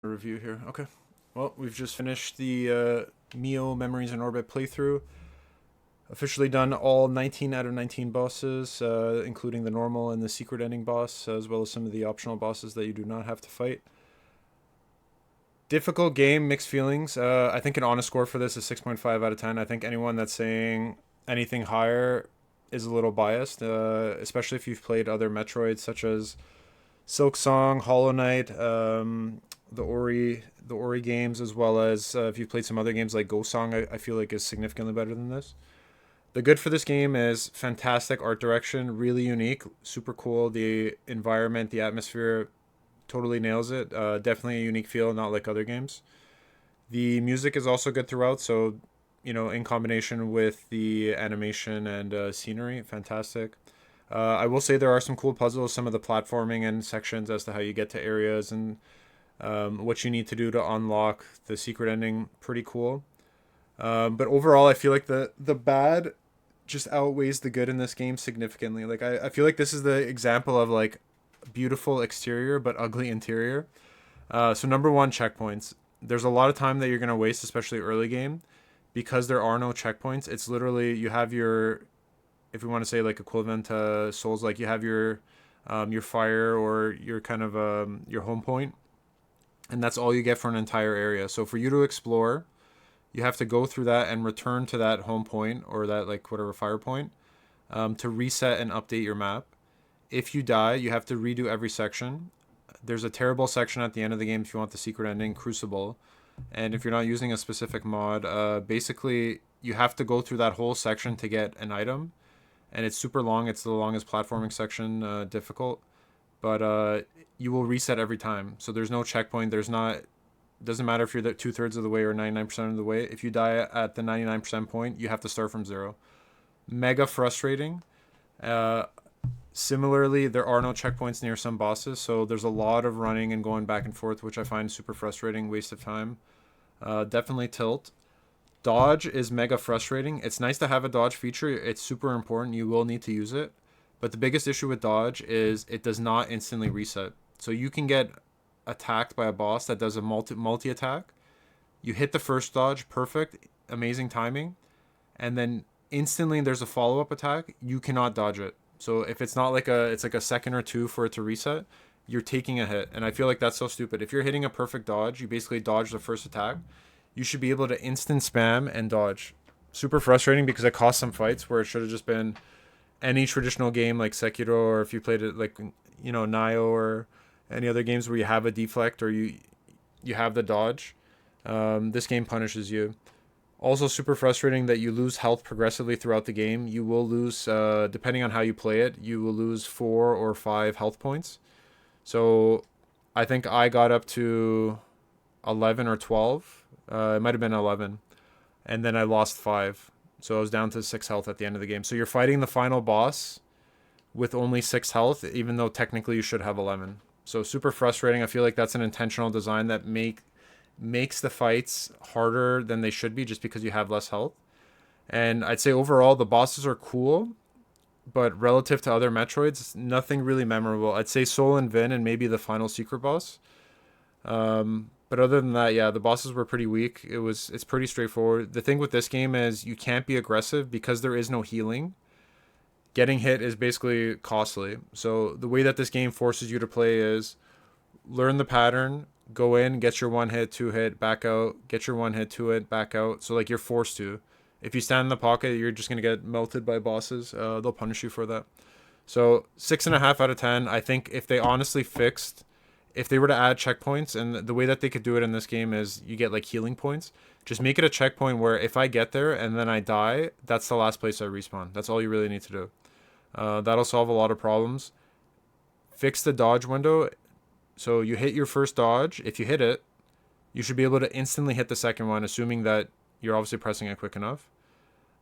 Review here. Okay. Well, we've just finished the MIO Memories in Orbit playthrough. Officially done all 19 out of 19 bosses, including the normal and the secret ending boss, as well as some of the optional bosses that you do not have to fight. Difficult game, mixed feelings. I think an honest score for this is 6.5 out of 10. I think anyone that's saying anything higher is a little biased, especially if you've played other Metroids such as Silk Song, Hollow Knight, the Ori games, as well as if you've played some other games like Ghost Song. I feel like is significantly better than this. The good for this game is fantastic art direction, really unique, super cool. The environment, the atmosphere, totally nails it. Definitely a unique feel, not like other games. The music is also good throughout, so in combination with the animation and scenery, fantastic. I will say there are some cool puzzles, some of the platforming and sections as to how you get to areas and what you need to do to unlock the secret ending. Pretty cool. But overall, I feel like the bad just outweighs the good in this game significantly. Like I feel like this is the example of like beautiful exterior but ugly interior. So number one, checkpoints. There's a lot of time that you're gonna waste, especially early game, because there are no checkpoints. It's literally you have your, if we want to say like equivalent to Souls, like you have your fire or your kind of your home point, and that's all you get for an entire area. So for you to explore, you have to go through that and return to that home point or that like whatever fire point to reset and update your map. If you die, you have to redo every section. There's a terrible section at the end of the game if you want the secret ending, Crucible. And if you're not using a specific mod, basically you have to go through that whole section to get an item. And it's super long. It's the longest platforming section, difficult. But you will reset every time. So there's no checkpoint. There's not, doesn't matter if you're the 2/3 of the way or 99% of the way. If you die at the 99% point, you have to start from zero. Mega frustrating. Uh, Similarly, there are no checkpoints near some bosses, so there's a lot of running and going back and forth, which I find super frustrating, waste of time. Definitely tilt. Dodge is mega frustrating. It's nice to have a dodge feature. It's super important. You will need to use it. But the biggest issue with dodge is it does not instantly reset. So you can get attacked by a boss that does a multi attack. You hit the first dodge, perfect, amazing timing, and then instantly there's a follow up attack. You cannot dodge it. So if it's not like it's like a second or two for it to reset, you're taking a hit. And I feel like that's so stupid. If you're hitting a perfect dodge, you basically dodge the first attack. You should be able to instant spam and dodge. Super frustrating because it cost some fights where it should have just been any traditional game like Sekiro, or if you played it like Nio or any other games where you have a deflect or you have the dodge. This game punishes you. Also super frustrating that you lose health progressively throughout the game. You will lose, depending on how you play it, you will lose 4 or 5 health points. So I think I got up to 11 or 12. It might have been 11. And then I lost 5. So I was down to 6 health at the end of the game. So you're fighting the final boss with only 6 health, even though technically you should have 11. So super frustrating. I feel like that's an intentional design that makes the fights harder than they should be just because you have less health. And I'd say overall the bosses are cool, but relative to other Metroids, nothing really memorable. I'd say Soul and Vin and maybe the final secret boss. But other than that, yeah, the bosses were pretty weak. It's pretty straightforward. The thing with this game is you can't be aggressive because there is no healing. Getting hit is basically costly. So the way that this game forces you to play is learn the pattern, go in, get your one hit, two hit, back out, get your one hit, two hit, back out. So like you're forced to. If you stand in the pocket, you're just gonna get melted by bosses. They'll punish you for that. So 6.5 out of 10. I think if they honestly fixed, if they were to add checkpoints, and the way that they could do it in this game is you get like healing points. Just make it a checkpoint where if I get there and then I die, that's the last place I respawn. That's all you really need to do. That'll solve a lot of problems. Fix the dodge window. So you hit your first dodge. If you hit it, you should be able to instantly hit the second one, assuming that you're obviously pressing it quick enough.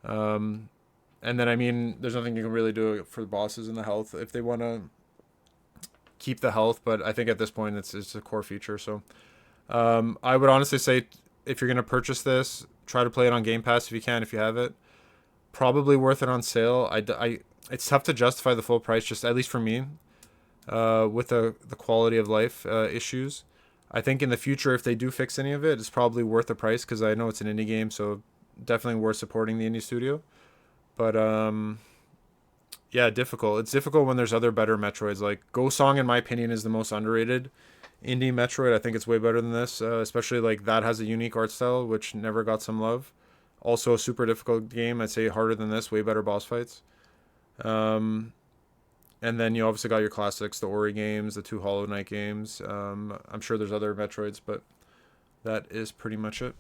And then, I mean, there's nothing you can really do for the bosses and the health if they want to keep the health. But I think at this point, it's a core feature. So I would honestly say if you're going to purchase this, try to play it on Game Pass if you can, if you have it. Probably worth it on sale. It's tough to justify the full price, just at least for me, with the quality of life issues. I think in the future, if they do fix any of it, it's probably worth the price because I know it's an indie game, so definitely worth supporting the indie studio. But yeah, difficult. It's difficult when there's other better Metroids. Like Go Song, in my opinion, is the most underrated indie Metroid. I think it's way better than this, especially like that has a unique art style which never got some love. Also, a super difficult game. I'd say harder than this. Way better boss fights. Um, and then you obviously got your classics, the Ori games, the two Hollow Knight games. I'm sure there's other Metroids, but that is pretty much it.